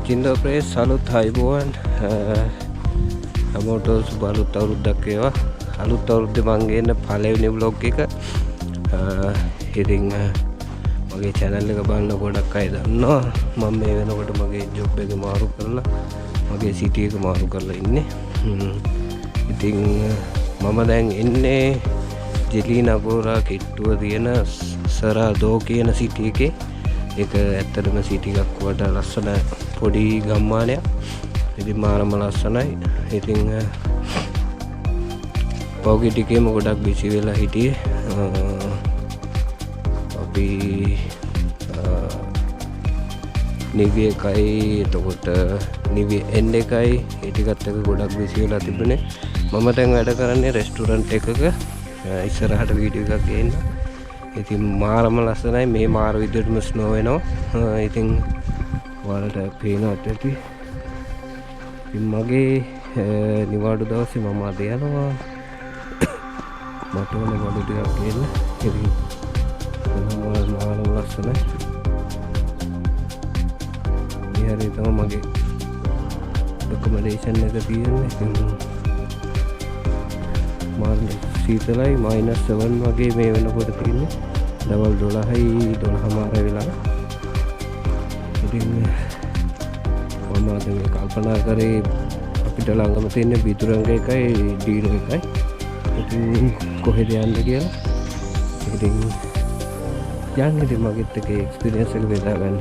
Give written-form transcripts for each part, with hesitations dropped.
Chindo Press Salut Haibuan හැමෝටම සුබ අලුත් අවුරුද්දක් වේවා. අලුත් අවුරුද්දේ මම ගේන පළවෙනි vlog එක. ඉතින් මගේ channel එක බලන ගොඩක් අය දන්නවා මම මේ වෙනකොට මගේ job එක මාරු කරලා මගේ city එක මාරු කරලා ඉන්නේ. ඉතින් මම දැන් ඉන්නේ ජෙලිනගෝරා කිට්ටුව තියෙන සරාදෝ කියන city එකේ. ඒක ඇත්තටම city එකක් වඩා ලස්සන පොඩි ගම්මානයක්. ඉතින් මාරම ලස්සනයි. ඉතින් පොගේ ටිකේම ගොඩක් බිසි වෙලා හිටියේ. අපි නිවි එකයි එතකොට නිවි එන්න එකයි ඒ ටිකත් එක ගොඩක් බිසි වෙලා තිබුණේ. මම දැන් වැඩ කරන්නේ රෙස්ටුරන්ට් එකක ඉස්සරහට වීඩියෝ එකක් ගේන්න. ඉතින් මාරම ලස්සනයි. මේ මාර විදිහටම ස්නෝ වෙනවා. ඉතින් ඔයාලට පේනවත් ඇති. මගේ නිවාඩු දවසේ මම අද යනවා මට ඕන බඩු ටිකක් ගේන්න. ඉතින් මාරම ලස්සනයි. මේ හරිය තමයි මගේ ඩොක්යුමන්ටේෂන් එක තියෙන්නේ. ඉතින් මාර සීතලයි -7 වගේ මේ වෙනකොට තියෙන්නේ. දවල් 12:00 වෙලා. ඉතින් මම අද මේ කල්පනා කරේ අපිට ළඟම තියෙන බිතුරංග එකයි ඩීනෝ එකයි. ඉතින් කොහෙද යන්න කියලා. ඉතින් යන්නේ මගෙත් එක එක්ස්පීරියන්ස් එක බෙදා ගන්න.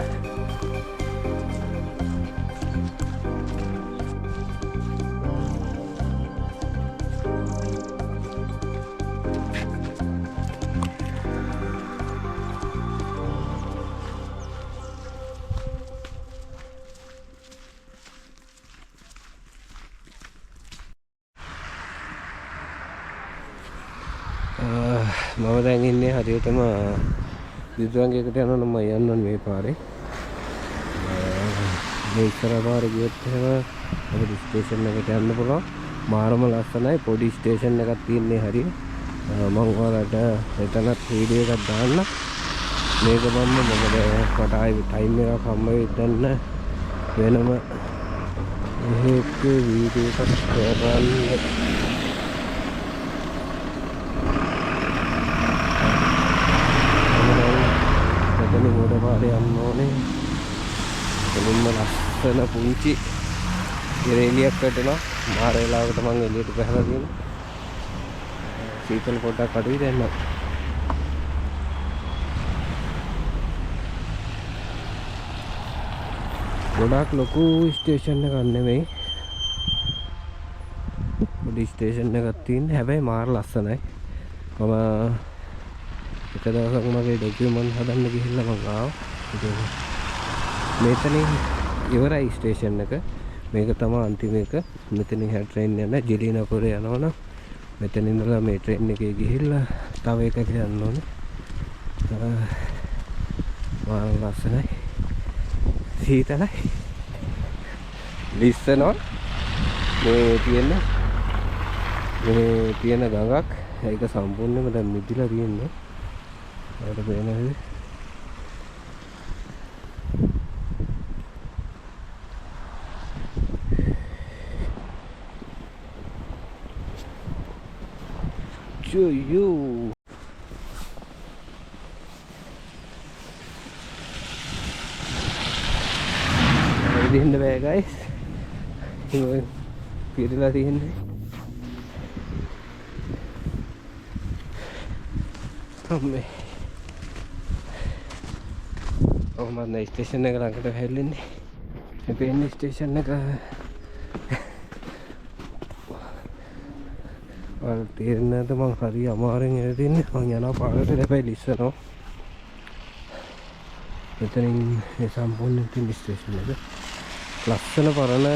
මම දැන් ඉන්නේ හරියටම බිතුරංගයකට යනවා නම් මම යන්න ඕනේ මේ පාරේ. මේ ඉස්සර පාරේ ගියොත් එහෙම අපිට ස්ටේෂන් එකට යන්න පුළුවන්. මාරම ලස්සනයි. පොඩි ස්ටේෂන් එකක් තියෙන්නේ හරිය. මම ඔයාලට එතනත් වීඩියෝ එකක් දාන්න. මේක මම මොකද මට ආයි ටයිම් එකක් හම්බ වෙන්න වෙනම එහෙක වීඩියෝ එකක් කරන්න. ගොඩ පාරේ යන්න ඕනේ. එළින්ම ලස්සන පුංචි ඉරේලියක් වැටෙනවා. මාර වෙලාවකට මම එළියට ගහලා තියෙනවා. සීතල පොඩ්ඩක් අඩුයි දැන් නම්. ගොඩක් ලොකු ස්ටේෂන් එකක් නෙමෙයි. පොඩි ස්ටේෂන් එකක් තියෙන්නේ. හැබැයි මාර ලස්සනයි. මම එක දවසක් මගේ ඩොකියුමන්ට් හදන්න ගිහිල්ලා මම ආවා. ඉතින් මෙතනින් ඉවරයි ස්ටේෂන් එක. මේක තමයි අන්තිම එක. මෙතනින් හැ ට්‍රේන් යන ජෙලිනගෝරේ යනවනම් මෙතන ඉඳලා මේ ට්‍රේන් එකේ ගිහිල්ලා තව එකක යන්න ඕනේ. මාර ලස්සනයි. සීතලයි. ලිස්සනවා. මේ තියෙන ගඟක්. ඒක සම්පූර්ණයෙන්ම දැන් මිදිලා තියෙන්නේ. ada bena ini cuyu di sini deh guys. Ini pilih lah di sini. Amme. මම ස්ටේෂන් එක ළඟට හැල්ලෙන්නේ. මේ පේන්නේ ස්ටේෂන් එක. ඔයාලා තේරෙන්නද මම හරි අමාරුවෙන් එන්නේ. මම යනවා පාරට හැබැයි ලිස්සනවා. මෙතනින් මේ සම්පූර්ණ තියෙන ස්ටේෂන් එක. ලස්සන පරණ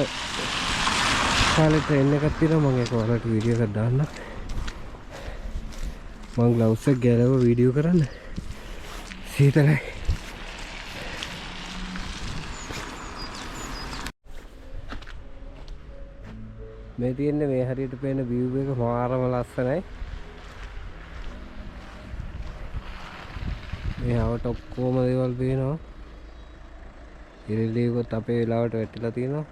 කාලේ ට්‍රේන් එකක් තියෙනවා. මම ඒක ඔයාලට වීඩියෝ එකක් දාන්න. මම ග්ලව්ස් එක ගැලව වීඩියෝ කරන්න. සීතලයි. මේ තියෙන්නේ මේ හරියට පේන view එක මාරම ලස්සනයි. මේ ආවට ඔක්කොම දේවල් පේනවා. ඉරලියකොත් අපේ වෙලාවට වැටිලා තියෙනවා.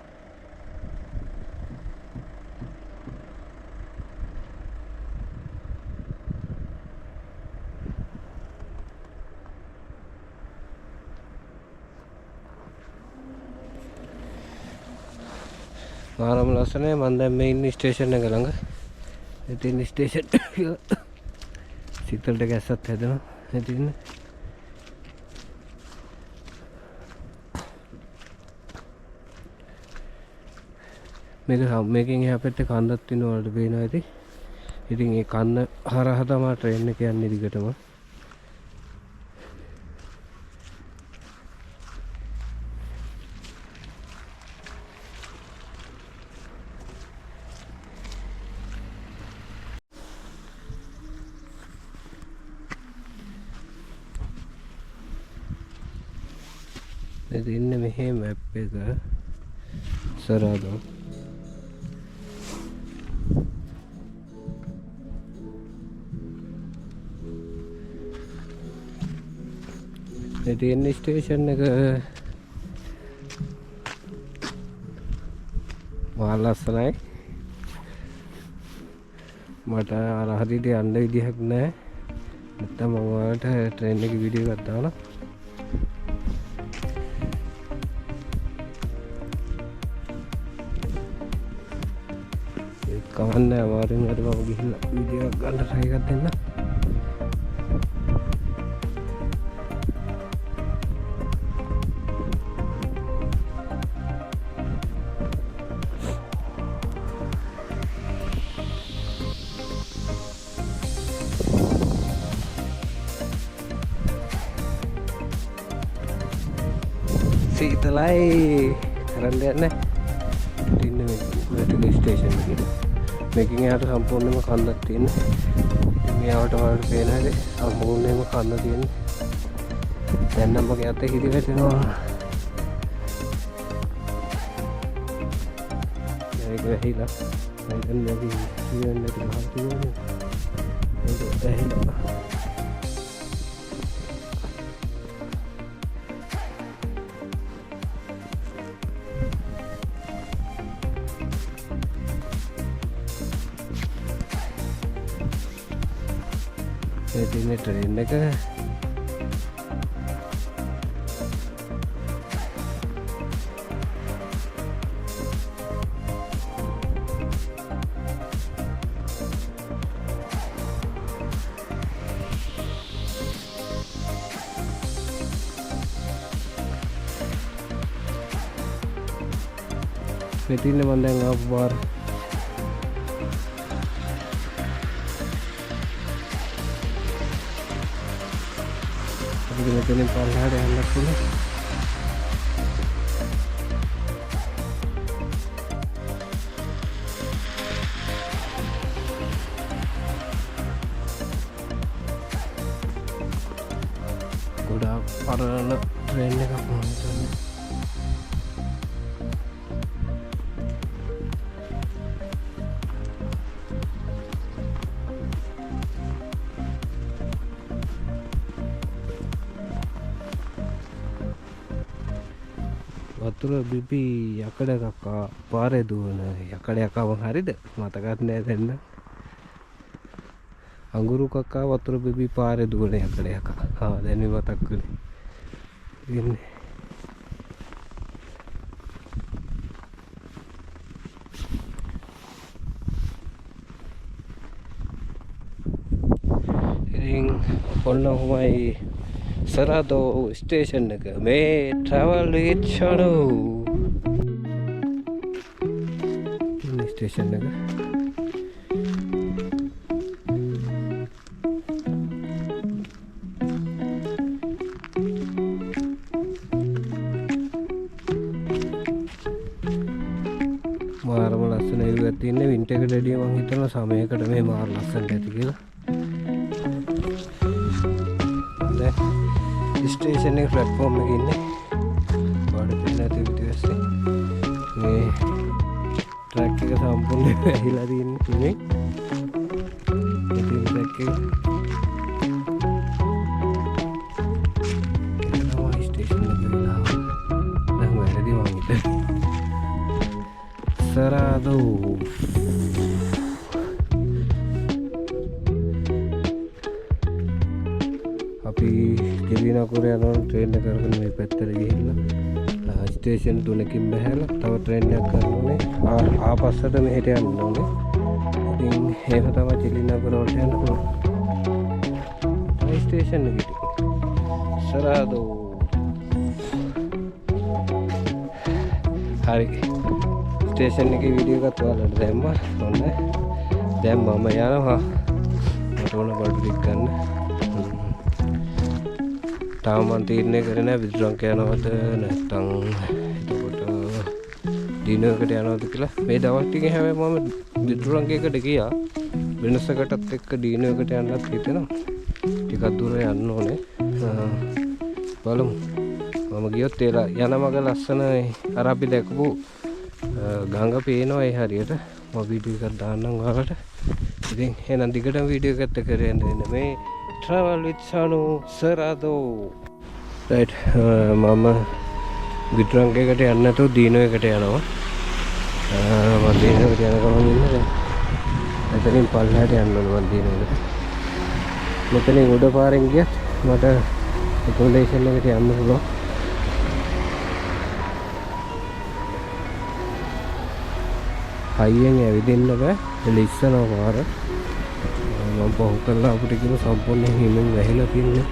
මාරම ලස්සනයි. මම දැන් මේ ඉන්නේ ස්ටේෂන් එක ළඟ. ඉතින් ස්ටේෂන් සිතල්ට ගැස්සත් හැදෙනවා. ඉතින් මේකෙන් එහා පැත්තේ කන්දක් තියෙනවා වලට පේනවා ඇති. ඉතින් ඒ කන්ද හරහා තමයි ට්‍රේන් එක යන්නේ දිගටම. ඉතින් මෙහි මැප් එක සරාදෝ ඉතින් ස්ටේෂන් එක මහා ලස්සනයි. මට අර හරියට යන්න විදිහක් නැහැ. නැත්තම් මම ඔයාලට ට්‍රේන් එකේ වීඩියෝ එකක් දානවා. ඒක කවන්නේ අමාරුවෙන් හරි මම ගිහිල්ලා වීඩියෝ එකක් ගන්න try එකක් දෙන්න. සීතලයි කරන්න යන්නේ. ඉතින් මේ ස්ටේෂන් එකේ මේකෙන් එහාට සම්පූර්ණයෙන්ම කන්දක් තියෙනවා. ඉතින් මෙයාට වලට පේන හැටි සම්පූර්ණයෙන්ම කන්ද තියෙනවා. දැන් නම් මගේ අතේ හිරි වැටෙනවා. ඒක වැහිලා. දැන් මේක කියන්නේ මහත් කියන්නේ. ඒක වැහිලා. ini train එක මෙතින් මම දැන් ආපු බාර මෙතනින් පල්ලෙහාට යන්න පුළුවන්. ගොඩාක් පරණ ට්‍රේන් එකක් වුණා හිතන්නේ. වතුර බිබි යකඩ කක්කා පාරේ දුවන යකඩ යකව හරිද මතකත් නෑ දැන්. අඟුරු කක්කා වතුර බිබි පාරේ දුවන යකඩ යකා. දැන් මතක් වුණේ. ඉන්නේ ඉතින් ඔන්න ඔහොමයි සරාදෝ ස්ටේෂන් එක. මේ travel with Shanu ස්ටේෂන් එක. මාරම ලස්සන එකක් තියෙන්නේ. වින්ටර් එකට වැඩිය මම හිතනවා සමයකට මේ මාර ලස්සනට ඇති කියලා. स्टेशन एक प्लेटफॉर्म में गिरने बड़े पिन आते हुए ऐसे ये ट्रैक के संपूर्ण हिला दी इन्हें तीन ट्रैक के कितना वहाँ स्टेशन में गिरा සරාදෝ අපි ජෙලිනකුර යනවා ට්‍රේන් එක කරගෙන මේ පැත්තට ගිහිල්ලා ස්ටේෂන් 3කින් බහැලා තව ට්‍රේන් එකක් කරනෝනේ ආපස්සට මෙහෙට යන්න ඕනේ. ඉතින් ඒක තමයි ජෙලිනකුර වලට යන්න පුළුවන්. ස්ටේෂන් එකට සරාදෝ හරි ස්ටේෂන් එකේ වීඩියෝ එකත් ඔයාලට දැම්මා. ඔන්න දැන් මම යනවා මට ඕන බඩු ටික ගන්න. තාම මම තීරණය කරේ නැහැ විදුරංක යනවද නැත්නම් එතකොට දිනයකට යනවද කියලා. මේ දවස් ටිකේ හැබැයි මම විදුරංකයකට ගියා. වෙනසකටත් එක්ක දිනයකට යන්නත් හිතෙනවා. ටිකක් දුර යන්න ඕනේ. බලමු. මම ගියොත් ඒ යන මග ලස්සනයි. අර අපි දැකපු ගඟ පේනවා ඒ හරියට. මම වීඩියෝ එකක් දාන්නම් ඔයාලට. ඉතින් එහෙනම් දිගටම වීඩියෝ එකත් කරගෙන ඉන්න මේ travel with Sanu Sarado. right මම විදුරංකයකට යන්න නැතුව දිනයකට යනවා. මම දිනයකට යන ගමන් ඉන්නේ. එතනින් පල්ලෙහාට යන්න ඕනේ මම දිනයකට. මෙතනින් උඩ පාරෙන් ගියත් මට accommodation එකට යන්න පුළුවන්. හයියෙන් ඇවිදින්න බෑ. ඉස්සනවා පාර. මම පහු කරලා අපිට කියන සම්පූර්ණ හිමින් වැහිලා තින්නේ.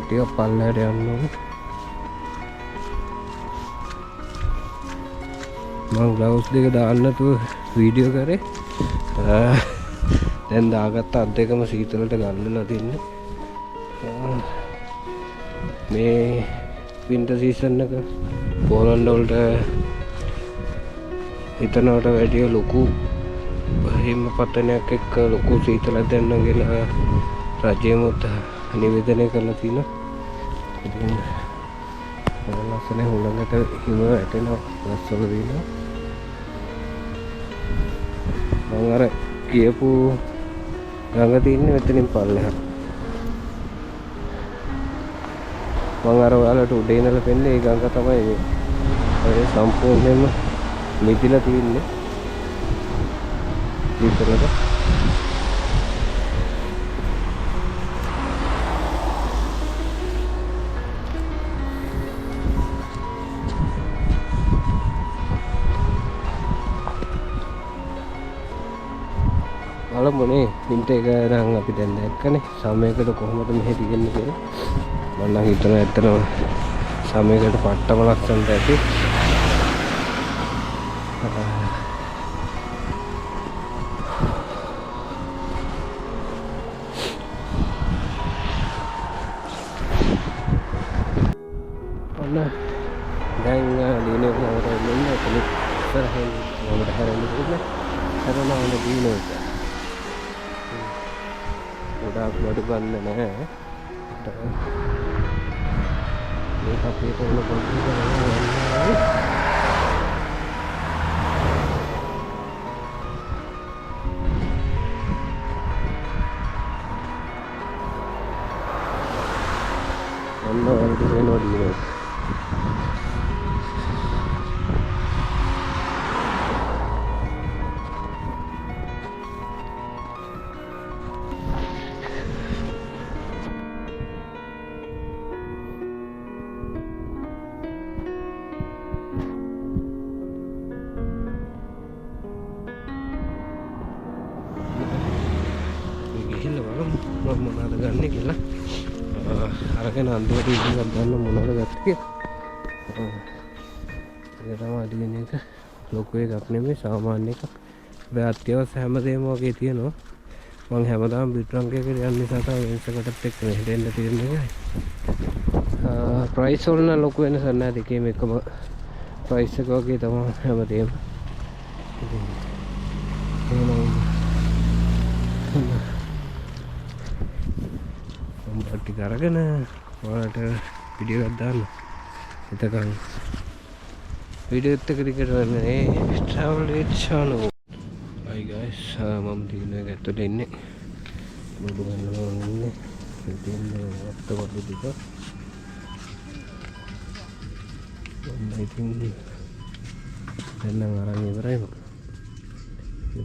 ටික පල්ලෙහාට යන්න ඕනේ. මම ග්ලව්ස් දෙක දාන්න නැතුව වීඩියෝ කරේ. දැන් දාගත්ත අත් දෙකම සීතලට ගන්නලා තින්නේ. මේ වින්ටර් සීසන් එක පෝලන්ඩ් වලට හිතනවට වැඩිය ලොකු හිම පතනයක් එක්ක ලොකු සීතලක් දැන්න කියලා රජයමුත් නිවේදනය කරලා තියෙනවා. ඉතින් ලස්සන හුලඟට හිම වැටෙනවා රස්වල දිනවා. මම අර කියපු ගඟ තින්නේ මෙතනින් පල්ලෙහා. මම අර ඔයාලට උඩේ ඉඳලා පෙන්නේ ඒ ගඟ තමයි මේ. ඒ සම්පූර්ණයෙන්ම මිදිලා තින්නේ. විතරද? බලමුනේ හින්ට එක නම් අපි දැන් දැක්කනේ සමයකට කොහොමද මෙහෙ තියෙන්නේ කියලා. මම නම් හිතනවා ඇත්තටම සමයකට පට්ටම ලස්සනට ඇති. ඔන්න දැන් දිනේ කොහොමද ඉන්නේ එතන ඉස්සරහින් මොකද හැරෙන්නේ කියලා හැරෙනවා ඔන්න දිනේ. ගොඩාක් බඩු ගන්න නැහැ. මේක අපේ තෝරන බඩු ගන්න. ඔන්න වලට වෙනවා දිනේ. මම මොනවද ගන්නෙ කියලා අරගෙන අන්තිමට ඉතින් ගන්න මොනවද ගත්තේ ඒක තමයි දින එක ලොකු එකක් නෙමෙයි සාමාන්‍ය එකක්. මේ අත්‍යවශ්‍ය හැමදේම වගේ තියෙනවා. මම හැමදාම විදුරංකයකට යන නිසා තමයි වෙනසකටත් එක්ක මෙහෙට එන්න තියෙන්නේ. ප්‍රයිස් වල නම් ලොකු වෙනසක් නැහැ. දෙකේම එකම ප්‍රයිස් එක වගේ තමයි හැමදේම. ඉතින් ටික අරගෙන ඔයාලට වීඩියෝ එකක් දාන්න. එතකන් වීඩියෝ එකත් එක්ක දිගට මේ travel with Sanu. Hi guys මම දින එක ඇතුලේ ඉන්නේ. බඩු ගන්නවා ඉන්නේ. ඉතින් අත්ත බඩු ටික ඉතින් දැන් නම් අරන් ඉවරයි මම.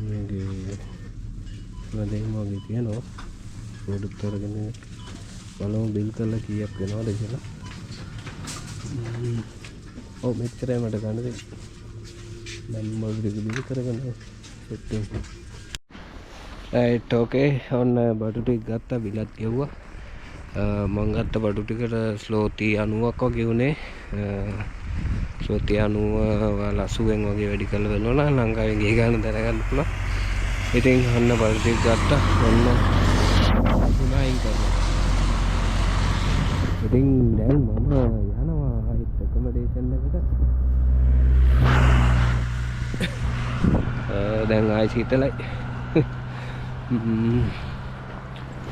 මේකේ වලින් වගේ තියෙනවා. පොඩ්ඩක් අරගෙන බලමු බිල් කරලා කීයක් වෙනවද කියලා. ඔව් මෙච්චරයි මට ගන්න දෙන්නේ. දැන් මම බිල් කරගෙන සෙට් වෙනවා. රයිට් ඕකේ ඔන්න බඩු ටික ගත්තා බිලත් ගෙව්වා. මං ගත්ත බඩු ටිකට ස්ලෝති 90ක් වගේ උනේ. ස්ලෝති 90 වල 80න් වගේ වැඩි කරලා වෙනවා නම් ලංකාවෙන් ගේ ගන්න දැනගන්න පුළුවන්. ඉතින් ඔන්න බඩු ටික ගත්තා. ඔන්න තුනයින් කරලා. ඉතින් දැන් මම යනවා හයිට් ඇකොමඩේෂන් එකට. දැන් ආයි සීතලයි.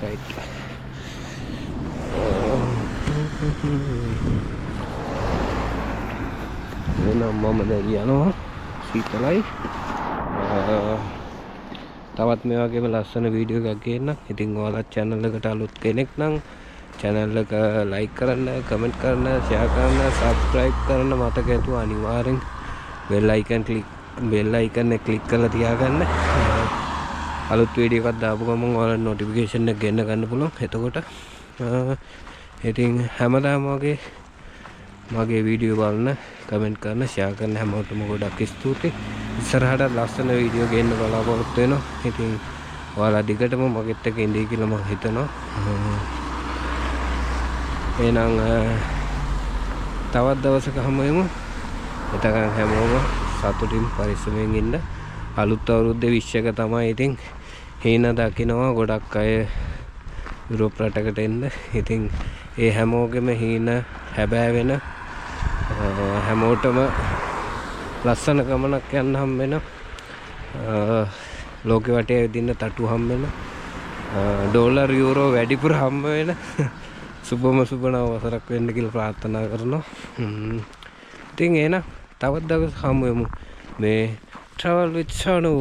right එනම් මම දැන් යනවා සීතලයි. තවත් මේ වගේම ලස්සන වීඩියෝ එකක් ගේන්න. ඉතින් ඔයාලා channel එකට අලුත් කෙනෙක් නම් channel එක like කරන්න, comment කරන්න, share කරන්න, subscribe කරන්න මතක ඇතුව අනිවාර්යෙන් bell icon එක click කරලා තියාගන්න. අලුත් වීඩියෝ එකක් දාපු ගමන් ඔයාලට notification එක ගෙන්න ගන්න පුළුවන්. එතකොට ඉතින් හැමදාම වගේ මගේ වීඩියෝ බලන, කමෙන්ට් කරන, ෂෙයා කරන හැමෝටම ගොඩක් ස්තුතියි. ඉස්සරහට ලස්සන වීඩියෝ ගෙන්න බලාපොරොත්තු වෙනවා. ඉතින් ඔයාලා දිගටම මගෙත් එක්ක ඉඳී කියලා මම හිතනවා. එහෙනම් තවත් දවසක හමු වෙමු. එතකන් හැමෝම සතුටින් පරිස්සමෙන් ඉන්න. අලුත් අවුරුද්දේ විශ් එක තමයි. ඉතින් හීන දකින්නවා ගොඩක් අය යුරෝප් රටකට එන්න. ඉතින් ඒ හැමෝගෙම හීන හැබෑ වෙන හැමෝටම ලස්සන ගමනක් යන්න හම් වෙන ලෝකෙ වටේ ඇවිදින්න තටු හම් වෙන ඩොලර් යුරෝ වැඩිපුර හම්බ වෙන සුබම සුබ නව වසරක් වෙන්න කියලා ප්‍රාර්ථනා කරනවා. ඉතින් එහෙනම් තවත් දවස් හමු වෙමු මේ travel with Shanu.